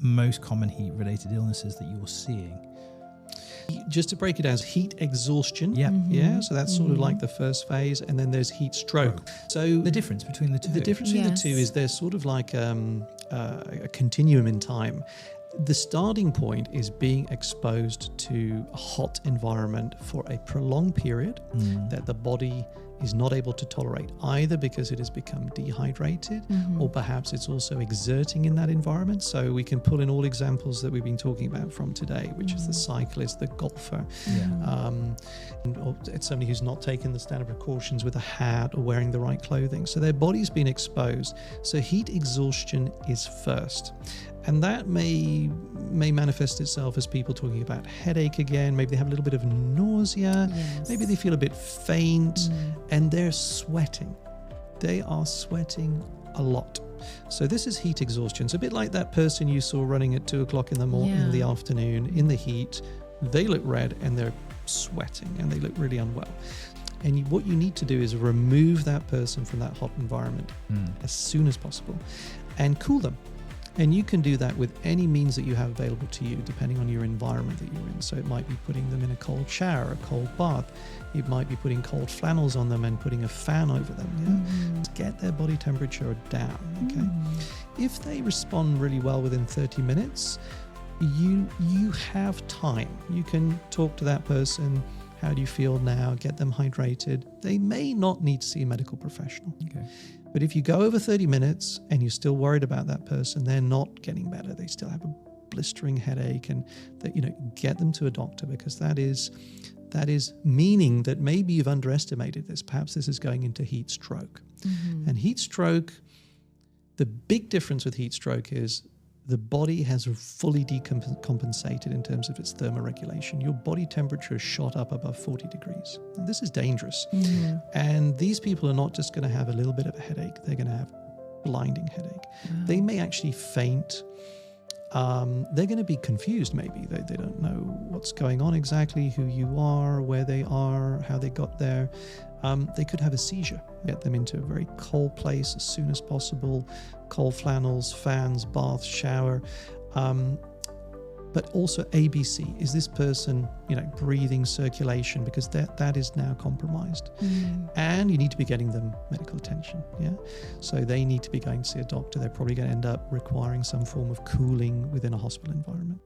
most common heat-related illnesses that you're seeing? Just to break it down, heat exhaustion. Yeah. Yeah. So that's sort of like the first phase, and then there's heat stroke. So The difference between the two. the difference between the two is there's sort of like a continuum in time. The starting point is being exposed to a hot environment for a prolonged period that the body is not able to tolerate, either because it has become dehydrated or perhaps it's also exerting in that environment. So we can pull in all examples that we've been talking about from today, which is the cyclist, the golfer, or it's somebody who's not taken the standard precautions with a hat or wearing the right clothing. So their body's been exposed. So heat exhaustion is first. And that may manifest itself as people talking about headache again. Maybe they have a little bit of nausea. Yes. Maybe they feel a bit faint, and they're sweating. They are sweating a lot. So this is heat exhaustion. It's a bit like that person you saw running at 2:00 in the morning, in the afternoon, in the heat. They look red and they're sweating and they look really unwell. And what you need to do is remove that person from that hot environment as soon as possible and cool them. And you can do that with any means that you have available to you, depending on your environment that you're in. So it might be putting them in a cold shower, a cold bath. It might be putting cold flannels on them and putting a fan over them. To get their body temperature down. Okay. If they respond really well within 30 minutes, you have time. You can talk to that person. How do you feel now? Get them hydrated. They may not need to see a medical professional. Okay. But if you go over 30 minutes and you're still worried about that person, they're not getting better. They still have a blistering headache, and that, get them to a doctor, because that is meaning that maybe you've underestimated this. Perhaps this is going into heat stroke. And heat stroke, the big difference with heat stroke is the body has fully decompensated in terms of its thermoregulation. Your body temperature is shot up above 40 degrees. Now, this is dangerous. And these people are not just going to have a little bit of a headache. They're going to have blinding headache. They may actually faint. They're going to be confused maybe. They don't know what's going on exactly, who you are, where they are, how they got there. They could have a seizure. Get them into a very cold place as soon as possible. Cold flannels, fans, bath, shower. But also ABC. Is this person, breathing, circulation? Because that is now compromised. And you need to be getting them medical attention. Yeah. So they need to be going to see a doctor. They're probably going to end up requiring some form of cooling within a hospital environment.